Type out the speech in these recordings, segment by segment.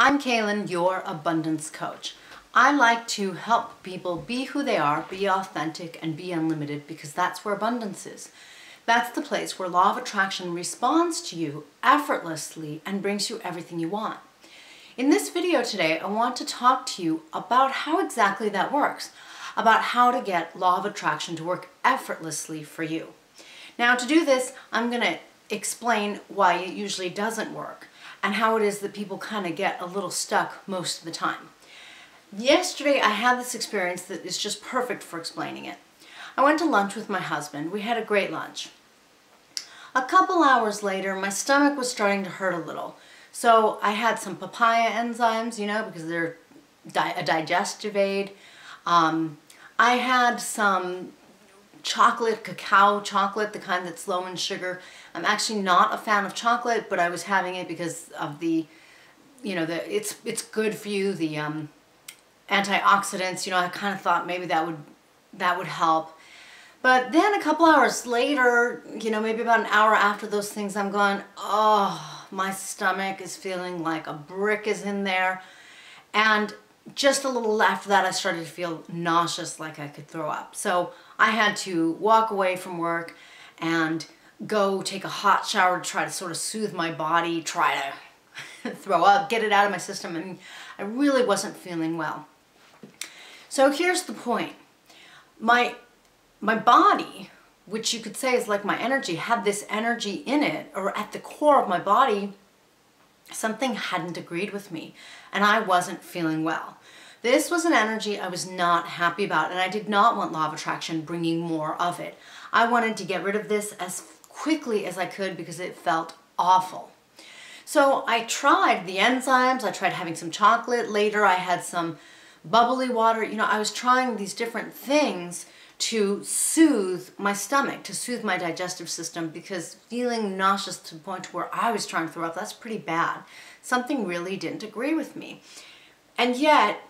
I'm Kalyn, your abundance coach. I like to help people be who they are, be authentic, and be unlimited because that's where abundance is. That's the place where law of attraction responds to you effortlessly and brings you everything you want. In this video today, I want to talk to you about how exactly that works, about how to get law of attraction to work effortlessly for you. Now, to do this, I'm going to explain why it usually doesn't work and how it is that people kind of get a little stuck most of the time. Yesterday, I had this experience that is just perfect for explaining it. I went to lunch with my husband. We had a great lunch. A couple hours later, my stomach was starting to hurt a little. So I had some papaya enzymes, because they're a digestive aid. I had some chocolate, cacao chocolate, the kind that's low in sugar. I'm actually not a fan of chocolate, but I was having it because of the, it's good for you, the antioxidants. I kind of thought maybe that would help. But then a couple hours later, maybe about an hour after those things, I'm going, oh, my stomach is feeling like a brick is in there. And just a little after that, I started to feel nauseous, like I could throw up. So I had to walk away from work and go take a hot shower to try to sort of soothe my body, try to throw up, get it out of my system, and I really wasn't feeling well. So here's the point. My body, which you could say is like my energy, had this energy in it, or at the core of my body, something hadn't agreed with me, and I wasn't feeling well. This was an energy I was not happy about, and I did not want law of attraction bringing more of it. I wanted to get rid of this as quickly as I could because it felt awful. So I tried the enzymes, I tried having some chocolate. Later I had some bubbly water. I was trying these different things to soothe my stomach, to soothe my digestive system, because feeling nauseous to the point where I was trying to throw up, that's pretty bad. Something really didn't agree with me. And yet,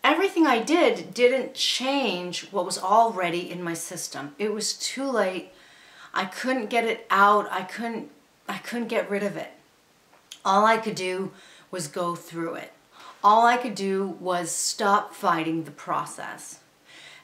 everything I did didn't change what was already in my system. It was too late. I couldn't get it out. I couldn't get rid of it. All I could do was go through it. All I could do was stop fighting the process.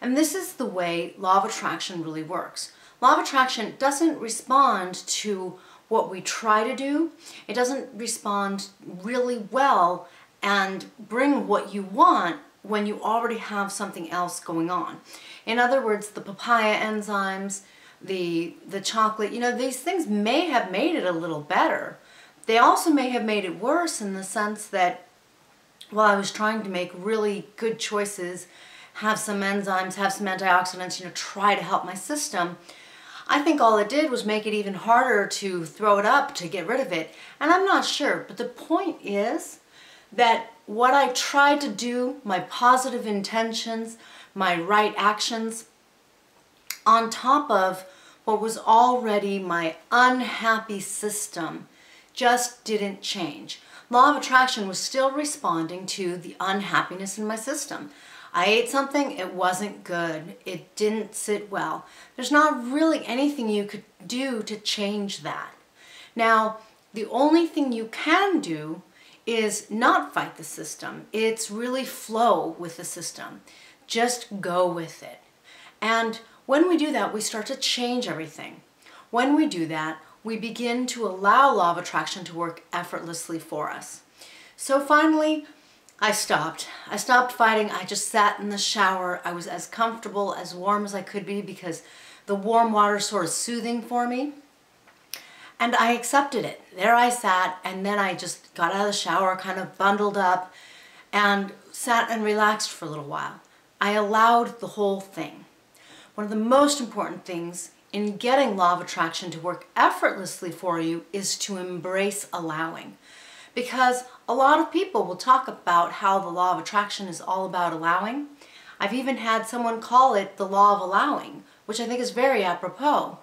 And this is the way law of attraction really works. Law of attraction doesn't respond to what we try to do. It doesn't respond really well and bring what you want when you already have something else going on. In other words, the papaya enzymes, the chocolate, these things may have made it a little better. They also may have made it worse in the sense that while I was trying to make really good choices, have some enzymes, have some antioxidants, try to help my system, I think all it did was make it even harder to throw it up, to get rid of it. And I'm not sure, but the point is that what I tried to do, my positive intentions, my right actions, on top of what was already my unhappy system, just didn't change. Law of attraction was still responding to the unhappiness in my system. I ate something, it wasn't good, it didn't sit well. There's not really anything you could do to change that. Now, the only thing you can do is not fight the system. It's really flow with the system. Just go with it. And when we do that, we start to change everything. When we do that, we begin to allow law of attraction to work effortlessly for us. So finally, I stopped. I stopped fighting. I just sat in the shower. I was as comfortable, as warm as I could be because the warm water is sort of soothing for me. And I accepted it. There I sat, and then I just got out of the shower, kind of bundled up, and sat and relaxed for a little while. I allowed the whole thing. One of the most important things in getting law of attraction to work effortlessly for you is to embrace allowing. Because a lot of people will talk about how the law of attraction is all about allowing. I've even had someone call it the law of allowing, which I think is very apropos.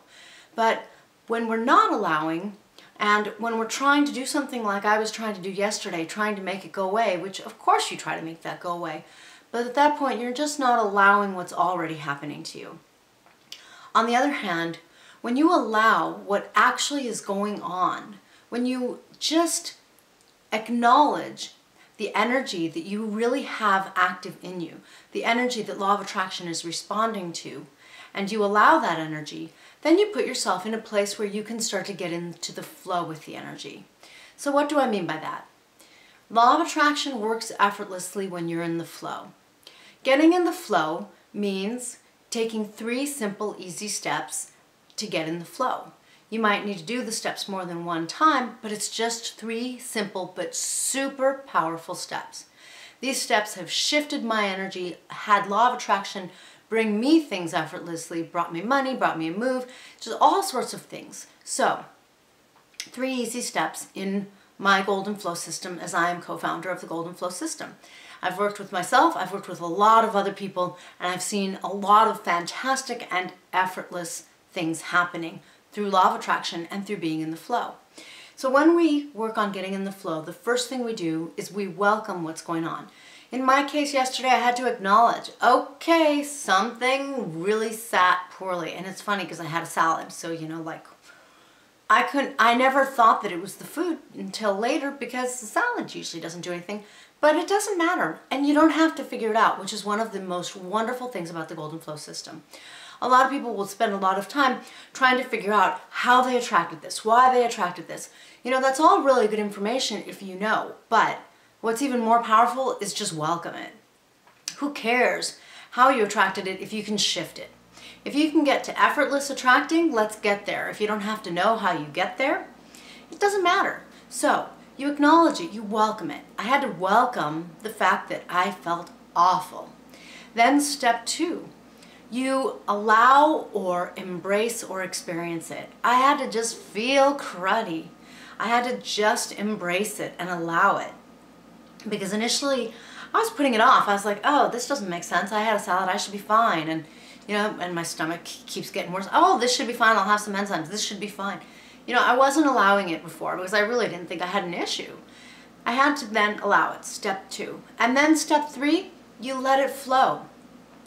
But when we're not allowing, and when we're trying to do something like I was trying to do yesterday, trying to make it go away, which of course you try to make that go away, but at that point you're just not allowing what's already happening to you. On the other hand, when you allow what actually is going on, when you just acknowledge the energy that you really have active in you, the energy that law of attraction is responding to, and you allow that energy, then you put yourself in a place where you can start to get into the flow with the energy. So what do I mean by that? Law of attraction works effortlessly when you're in the flow. Getting in the flow means taking 3 simple, easy steps to get in the flow. You might need to do the steps more than one time, but it's just 3 simple but super powerful steps. These steps have shifted my energy, had law of attraction bring me things effortlessly, brought me money, brought me a move, just all sorts of things. So, 3 easy steps in my Golden Flow system, as I am co-founder of the Golden Flow system. I've worked with myself, I've worked with a lot of other people, and I've seen a lot of fantastic and effortless things happening through law of attraction and through being in the flow. So when we work on getting in the flow, the first thing we do is we welcome what's going on. In my case yesterday, I had to acknowledge, okay, something really sat poorly. And it's funny because I had a salad, so like I never thought that it was the food until later, because the salad usually doesn't do anything, but it doesn't matter. And you don't have to figure it out, which is one of the most wonderful things about the Golden Flow system. A lot of people will spend a lot of time trying to figure out how they attracted this, why they attracted this. That's all really good information if you know, but what's even more powerful is just welcome it. Who cares how you attracted it if you can shift it? If you can get to effortless attracting, let's get there. If you don't have to know how you get there, it doesn't matter. So you acknowledge it, you welcome it. I had to welcome the fact that I felt awful. Then step 2. You allow or embrace or experience it. I had to just feel cruddy. I had to just embrace it and allow it. Because initially I was putting it off. I was like, oh, this doesn't make sense. I had a salad, I should be fine. And and my stomach keeps getting worse. Oh, this should be fine. I'll have some enzymes. This should be fine. I wasn't allowing it before because I really didn't think I had an issue. I had to then allow it, step 2. And then step 3, you let it flow.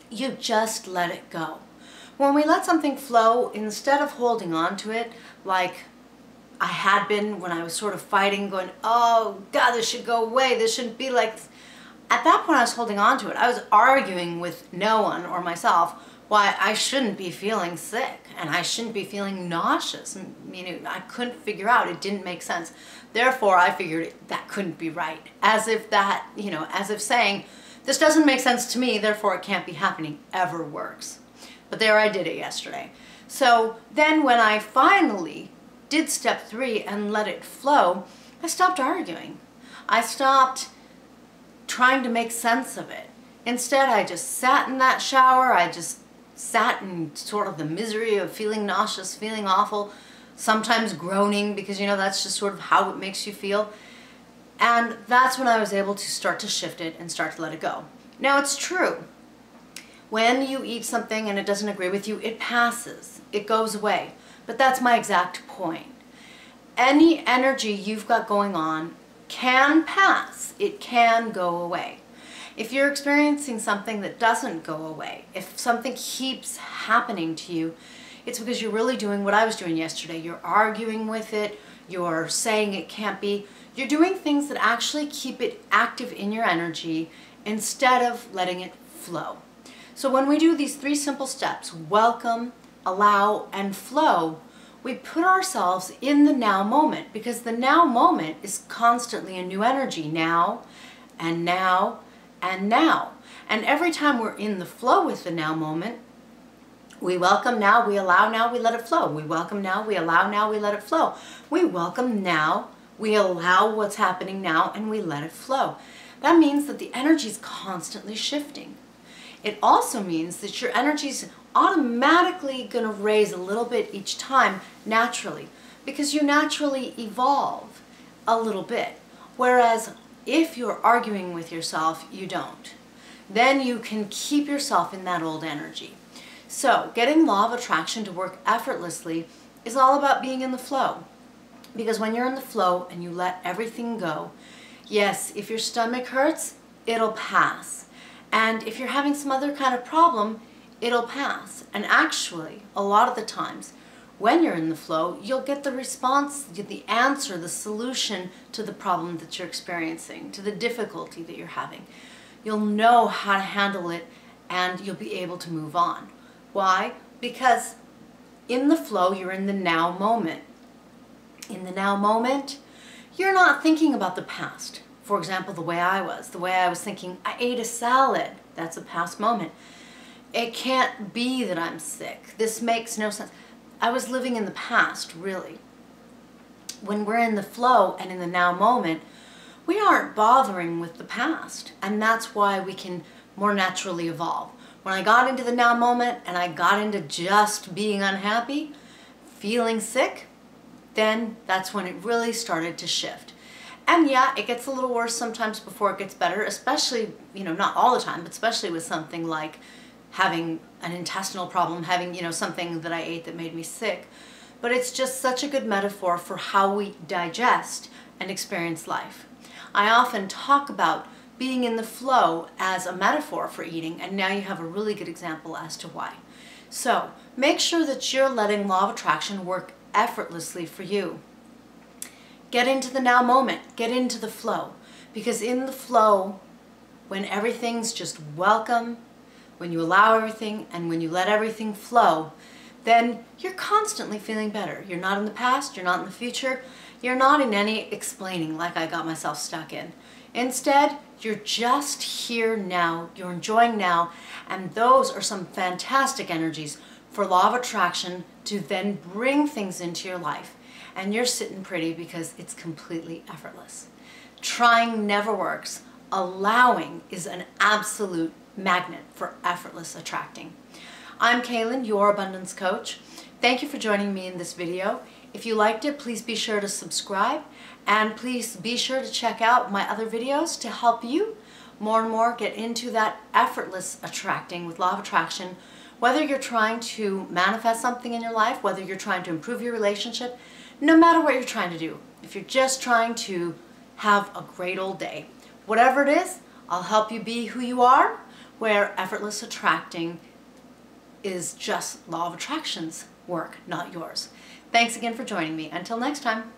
You just let it go. When we let something flow, instead of holding on to it like I had been when I was sort of fighting, going, oh God, this should go away, this shouldn't be like this. At that point I was holding on to it. I was arguing with no one or myself why I shouldn't be feeling sick and I shouldn't be feeling nauseous. I couldn't figure out, it didn't make sense. Therefore I figured that couldn't be right. As if that, as if saying, this doesn't make sense to me, therefore it can't be happening, ever works. But there I did it yesterday. So then when I finally did step 3 and let it flow, I stopped arguing. I stopped trying to make sense of it. Instead, I just sat in that shower. I just sat in sort of the misery of feeling nauseous, feeling awful, sometimes groaning because, that's just sort of how it makes you feel. And that's when I was able to start to shift it and start to let it go. Now, it's true. When you eat something and it doesn't agree with you, it passes. It goes away. But that's my exact point. Any energy you've got going on can pass. It can go away. If you're experiencing something that doesn't go away, if something keeps happening to you, it's because you're really doing what I was doing yesterday. You're arguing with it. You're saying it can't be. You're doing things that actually keep it active in your energy instead of letting it flow. So when we do these 3 simple steps, welcome, allow, and flow, we put ourselves in the now moment, because the now moment is constantly a new energy, now and now and now. And every time we're in the flow with the now moment, we welcome now, we allow now, we let it flow. We welcome now, we allow now, we let it flow. We welcome now, we allow what's happening now, and we let it flow. That means that the energy is constantly shifting. It also means that your energy is automatically going to raise a little bit each time naturally, because you naturally evolve a little bit. Whereas if you're arguing with yourself, you don't. Then you can keep yourself in that old energy. So getting law of attraction to work effortlessly is all about being in the flow. Because when you're in the flow and you let everything go, yes, if your stomach hurts, it'll pass. And if you're having some other kind of problem, it'll pass. And actually, a lot of the times, when you're in the flow, you'll get the response, the answer, the solution to the problem that you're experiencing, to the difficulty that you're having. You'll know how to handle it and you'll be able to move on. Why? Because in the flow, you're in the now moment. In the now moment, you're not thinking about the past. For example, the way I was thinking, I ate a salad. That's a past moment. It can't be that I'm sick. This makes no sense. I was living in the past, really. When we're in the flow and in the now moment, we aren't bothering with the past. And that's why we can more naturally evolve. When I got into the now moment and I got into just being unhappy, feeling sick, then that's when it really started to shift. And yeah, it gets a little worse sometimes before it gets better, especially, not all the time, but especially with something like having an intestinal problem, having, something that I ate that made me sick. But it's just such a good metaphor for how we digest and experience life. I often talk about being in the flow as a metaphor for eating, and now you have a really good example as to why. So make sure that you're letting law of attraction work effortlessly for you. Get into the now moment, get into the flow, because in the flow, when everything's just welcome, when you allow everything and when you let everything flow, then you're constantly feeling better. You're not in the past, you're not in the future, you're not in any explaining like I got myself stuck in. Instead, you're just here now, you're enjoying now, and those are some fantastic energies for law of attraction to then bring things into your life. And you're sitting pretty because it's completely effortless. Trying never works. Allowing is an absolute magnet for effortless attracting. I'm Kalyn, your abundance coach. Thank you for joining me in this video. If you liked it, please be sure to subscribe, and please be sure to check out my other videos to help you more and more get into that effortless attracting with law of attraction. Whether you're trying to manifest something in your life, whether you're trying to improve your relationship, no matter what you're trying to do, if you're just trying to have a great old day, whatever it is, I'll help you be who you are, where effortless attracting is just law of attraction's work, not yours. Thanks again for joining me. Until next time.